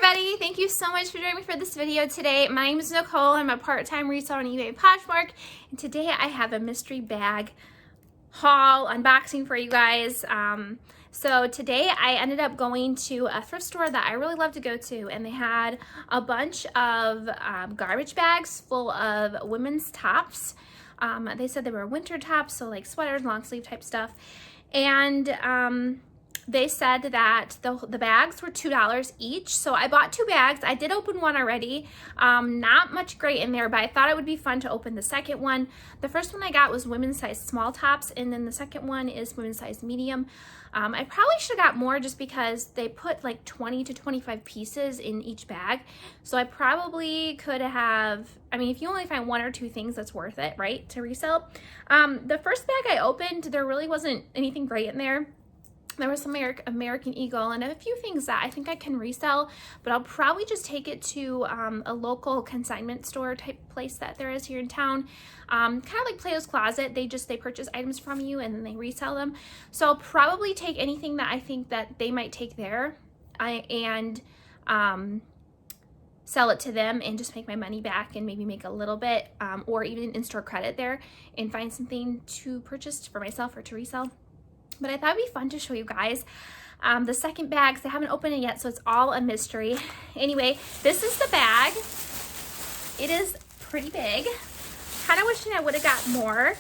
everybody, thank you so much for joining me for this video today. My name is Nicole. I'm a part-time reseller on eBay Poshmark, and today I have a mystery bag haul unboxing for you guys. So today I ended up going to a thrift store that I really love to go to, and they had a bunch of garbage bags full of women's tops. They said they were winter tops, so like sweaters, long sleeve type stuff, and they said that the bags were $2 each. So I bought 2 bags. I did open one already. Not much great in there, but I thought it would be fun to open the second one. The first one I got was women's size small tops, and then the second one is women's size medium. I probably should have got more just because they put like 20 to 25 pieces in each bag. So I probably could have, I mean, if you only find 1 or 2 things, that's worth it, right, to resell. The first bag I opened, there really wasn't anything great in there. There was some American Eagle and a few things that I think I can resell, but I'll probably just take it to a local consignment store type place that there is here in town. Kind of like Plato's Closet. They purchase items from you and then they resell them. So I'll probably take anything that I think that they might take there and sell it to them and just make my money back and maybe make a little bit, or even in-store credit there and find something to purchase for myself or to resell. But I thought it'd be fun to show you guys the second bag, because I haven't opened it yet, so it's all a mystery. Anyway, this is the bag. It is pretty big. Kind of wishing I would have got more.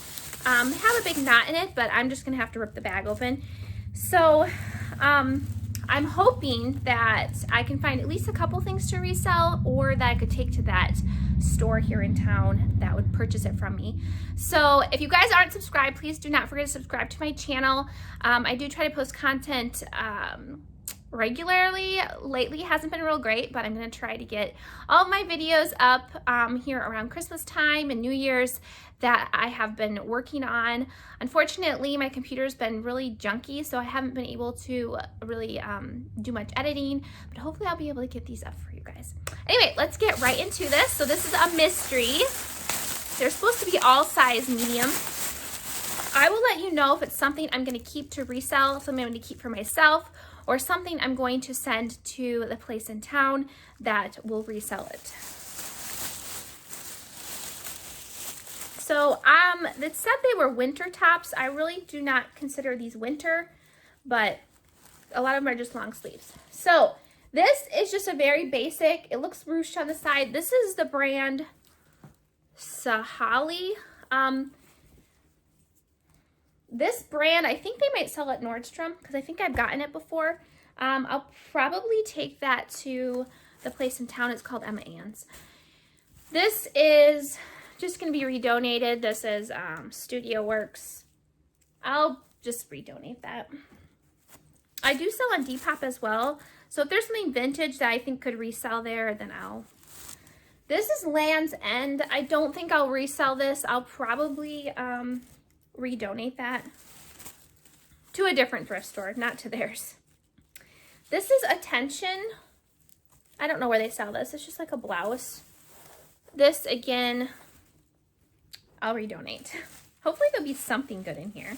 Have a big knot in it, but I'm just gonna have to rip the bag open. So I'm hoping that I can find at least a couple things to resell, or that I could take to that store here in town that would purchase it from me. So if you guys aren't subscribed, please do not forget to subscribe to my channel. I do try to post content regularly. Lately it hasn't been real great, but I'm going to try to get all of my videos up here around Christmas time and New Year's that I have been working on. Unfortunately, my computer's been really junky, so I haven't been able to really do much editing, but hopefully I'll be able to get these up for you guys. Anyway, let's get right into this. So this is a mystery. They're supposed to be all size medium. I will let you know if it's something I'm going to keep to resell, something I'm going to keep for myself, or something I'm going to send to the place in town that will resell it. So it said they were winter tops. I really do not consider these winter, but a lot of them are just long sleeves. So this is just a very basic, it looks ruched on the side. This is the brand Sahali. This brand, I think they might sell at Nordstrom, because I think I've gotten it before. I'll probably take that to the place in town. It's called Emma Ann's. This is just going to be redonated. This is Studio Works. I'll just redonate that. I do sell on Depop as well, so if there's something vintage that I think could resell there, then I'll. This is Land's End. I don't think I'll resell this. I'll probably redonate that to a different thrift store, not to theirs. This is Attention. I don't know where they sell this. It's just like a blouse. This, again, I'll redonate. Hopefully there'll be something good in here.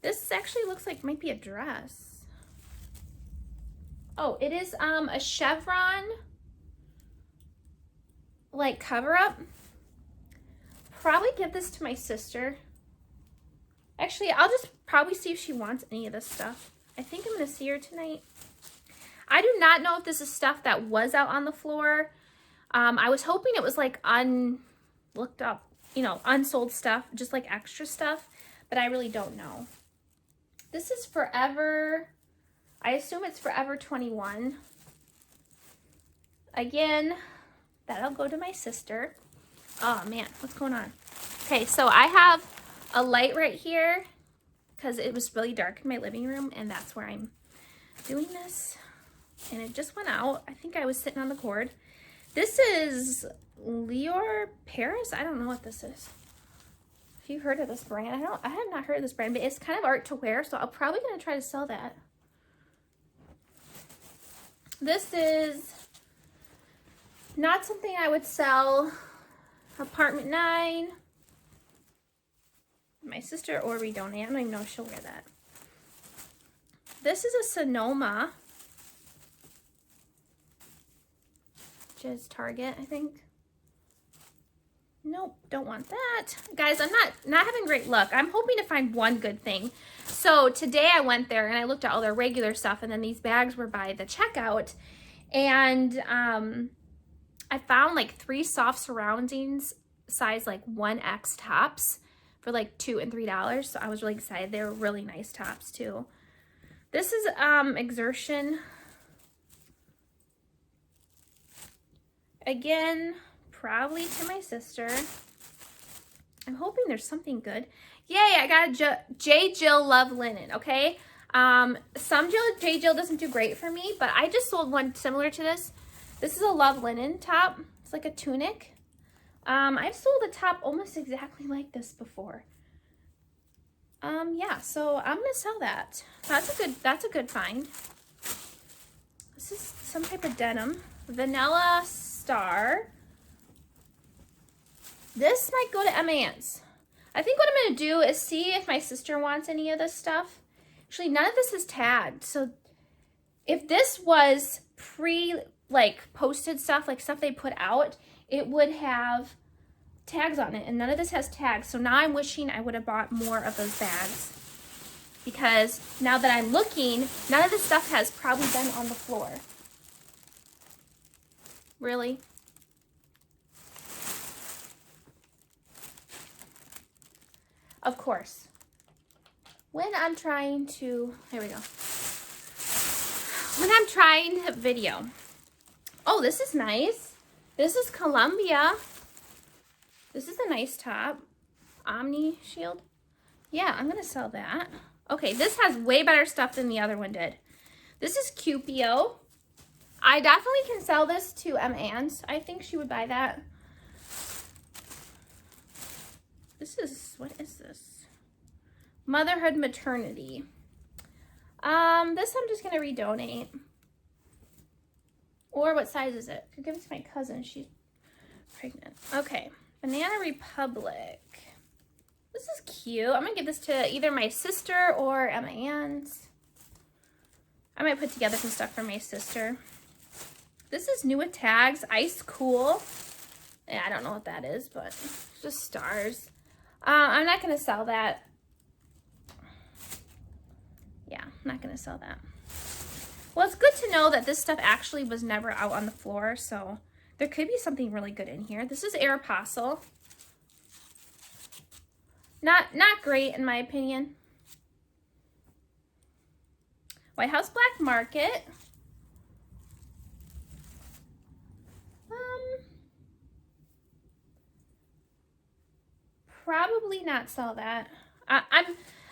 This actually looks like might be a dress. Oh, it is a chevron like cover up. Probably give this to my sister. Actually, I'll just probably see if she wants any of this stuff. I think I'm going to see her tonight. I do not know if this is stuff that was out on the floor. I was hoping it was like looked up, you know, unsold stuff, just like extra stuff, but I really don't know. This is Forever. I assume it's Forever 21. Again, that'll go to my sister. Oh man, what's going on? Okay, so I have a light right here because it was really dark in my living room, and that's where I'm doing this. And it just went out. I think I was sitting on the cord. This is Lior Paris. I don't know what this is. If you've heard of this brand, I have not heard of this brand, but it's kind of art to wear, so I'm probably gonna try to sell that. This is not something I would sell. Apartment 9. My sister or redonate. I don't even know if she'll wear that. This is a Sonoma. Just Target, I think. Nope, don't want that. Guys, I'm not having great luck. I'm hoping to find one good thing. So today I went there and I looked at all their regular stuff, and then these bags were by the checkout. And I found like 3 soft surroundings, size like 1X tops for like $2 and $3. So I was really excited. They were really nice tops too. This is Exertion. Again, probably to my sister. I'm hoping there's something good. Yay, I got a J. Jill Love Linen, okay? Some J. Jill doesn't do great for me, but I just sold one similar to this. This is a Love Linen top. It's like a tunic. I've sold a top almost exactly like this before. Yeah, so I'm gonna sell that. That's a good find. This is some type of denim. Vanilla Star. This might go to MAN's. I think what I'm gonna do is see if my sister wants any of this stuff. Actually, none of this is tagged. So if this was posted stuff, like stuff they put out, it would have tags on it, and none of this has tags. So now I'm wishing I would have bought more of those bags, because now that I'm looking, none of this stuff has probably been on the floor. Really? Of course. When I'm trying to, here we go. When I'm trying to video. Oh, this is nice. This is Columbia. This is a nice top. Omni Shield. Yeah, I'm gonna sell that. Okay, this has way better stuff than the other one did. This is Cupio. I definitely can sell this to Anne's. I think she would buy that. What is this? Motherhood Maternity. This I'm just gonna redonate. Or what size is it? I could give it to my cousin. She's pregnant. Okay. Banana Republic. This is cute. I'm gonna give this to either my sister or Anne's. I might put together some stuff for my sister. This is new with tags. Ice Cool. Yeah, I don't know what that is, but it's just stars. I'm not gonna sell that. Yeah, I'm not gonna sell that. Well, it's good to know that this stuff actually was never out on the floor, so there could be something really good in here. This is Aeropostale. Not great in my opinion. White House Black Market. Probably not sell that.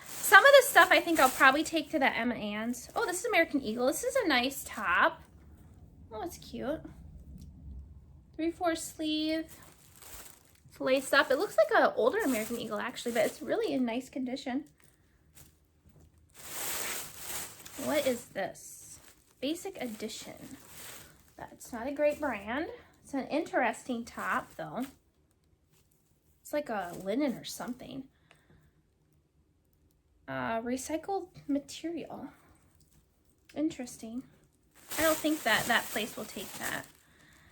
Some of this stuff I think I'll probably take to the Anne's. Oh, this is American Eagle. This is a nice top. Oh, it's cute. 3/4 sleeve. It's laced up. It looks like an older American Eagle actually, but it's really in nice condition. What is this? Basic Edition. That's not a great brand. It's an interesting top though. It's like a linen or something. Recycled material. Interesting. I don't think that place will take that.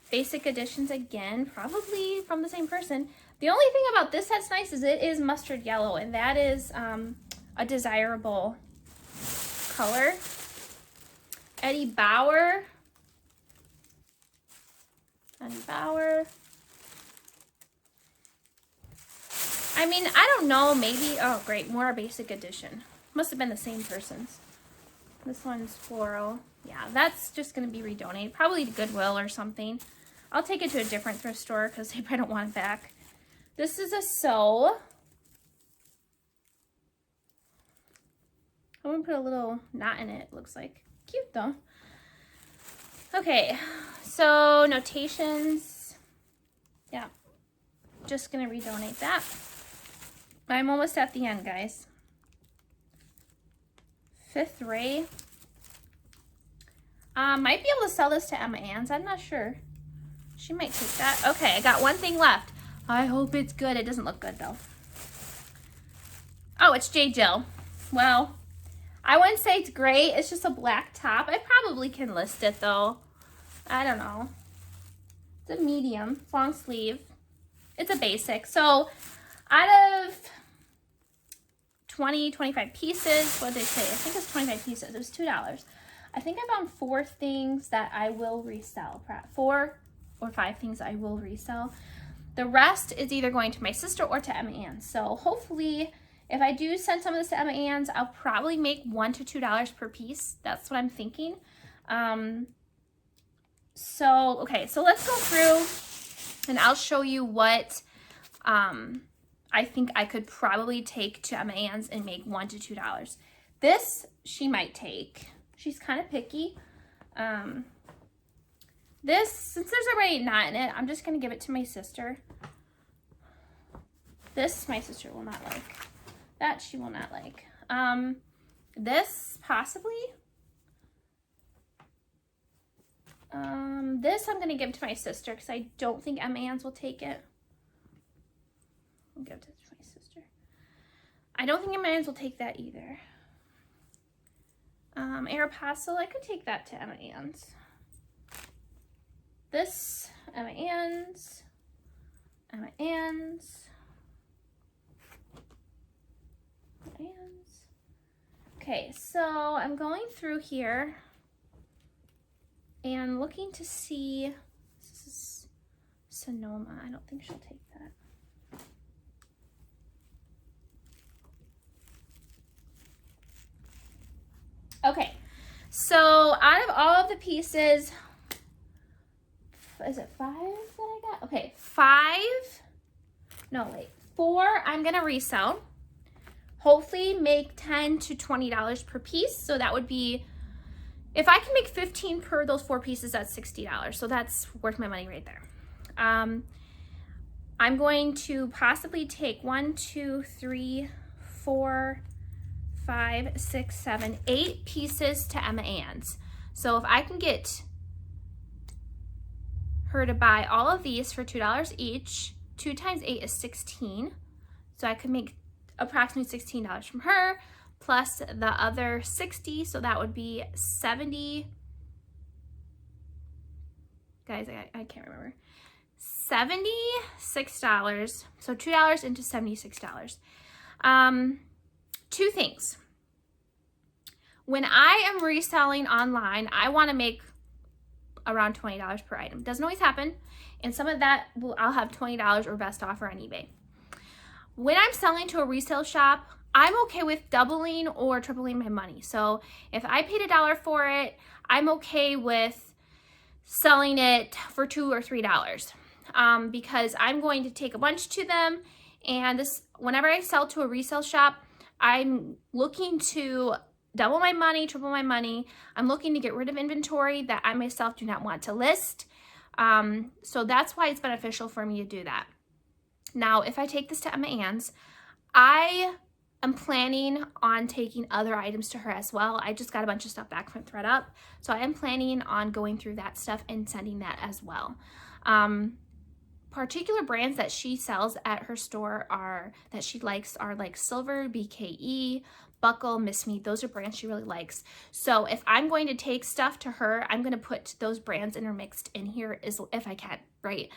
Basic Editions again, probably from the same person. The only thing about this that's nice is it is mustard yellow, and that is a desirable color. Eddie Bauer. Eddie Bauer. I mean, I don't know, maybe, oh great, more Basic Edition. Must have been the same person's. This one's floral. Yeah, that's just gonna be redonated, probably to Goodwill or something. I'll take it to a different thrift store because they probably don't want it back. This is a sew. I'm gonna put a little knot in it, looks like. Cute though. Okay, so notations. Yeah, just gonna redonate that. I'm almost at the end, guys. Fifth Ray. Might be able to sell this to Anne's. I'm not sure. She might take that. Okay, I got one thing left. I hope it's good. It doesn't look good though. Oh, it's J. Jill. Well, I wouldn't say it's great. It's just a black top. I probably can list it though. I don't know. It's a medium, long sleeve. It's a basic. So out of 25 pieces, what did they say? I think it's 25 pieces. It was $2. I think I found 4 things that I will resell. 4 or 5 things I will resell. The rest is either going to my sister or to Emma Ann. So hopefully, if I do send some of this to Emma Ann's, I'll probably make $1 to $2 per piece. That's what I'm thinking. Okay, so let's go through and I'll show you what I think I could probably take to Emma Ann's and make $1 to $2. This she might take. She's kind of picky. This, since there's already a knot in it, I'm just going to give it to my sister. This my sister will not like. That she will not like. This possibly. This I'm going to give to my sister because I don't think Emma Ann's will take it. I'll give it to my sister. I don't think Emma Ann's will take that either. Aeropostale, I could take that to Emma Ann's. This, Emma Ann's. Emma Ann's. Emma Ann's. Okay, so I'm going through here and looking to see, this is Sonoma. I don't think she'll take that. Okay, so out of all of the pieces, is it 5 that I got? Okay, 4 I'm gonna resell. Hopefully make $10 to $20 per piece. So that would be, if I can make 15 per those 4 pieces, that's $60. So that's worth my money right there. I'm going to possibly take 1, 2, 3, 4, 5, 6, 7, 8 pieces to Emma Ann's. So if I can get her to buy all of these for $2 each, 2 times 8 is 16. So I could make approximately $16 from her, plus the other 60, so that would be 70. Guys, I can't remember. $76. So $2 into $76. 2 things. When I am reselling online, I want to make around $20 per item. Doesn't always happen, and some of that I'll have $20 or best offer on eBay. When I'm selling to a resale shop, I'm okay with doubling or tripling my money. So if I paid $1 for it, I'm okay with selling it for $2 or $3 because I'm going to take a bunch to them. And this, whenever I sell to a resale shop, I'm looking to double my money, triple my money. I'm looking to get rid of inventory that I myself do not want to list. So that's why it's beneficial for me to do that. Now, if I take this to Emma Ann's, I am planning on taking other items to her as well. I just got a bunch of stuff back from ThredUp, so I am planning on going through that stuff and sending that as well. Particular brands that she sells at her store that she likes are like Silver, BKE, Buckle, Miss Me. Those are brands she really likes. So if I'm going to take stuff to her, I'm going to put those brands intermixed in here if I can, right?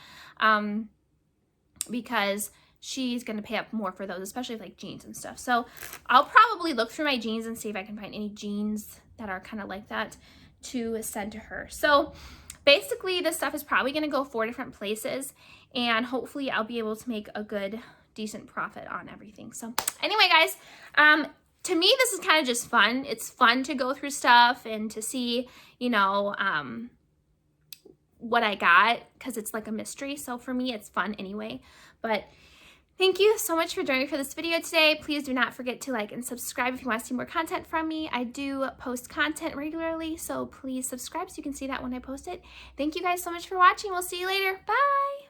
Because she's going to pay up more for those, especially like jeans and stuff. So I'll probably look through my jeans and see if I can find any jeans that are kind of like that to send to her. So basically this stuff is probably going to go 4 different places, and hopefully I'll be able to make a good, decent profit on everything. So anyway, guys, to me, this is kind of just fun. It's fun to go through stuff and to see, you know, what I got, because it's like a mystery. So for me, it's fun anyway. But thank you so much for joining me for this video today. Please do not forget to like and subscribe if you want to see more content from me. I do post content regularly, so please subscribe so you can see that when I post it. Thank you guys so much for watching. We'll see you later. Bye!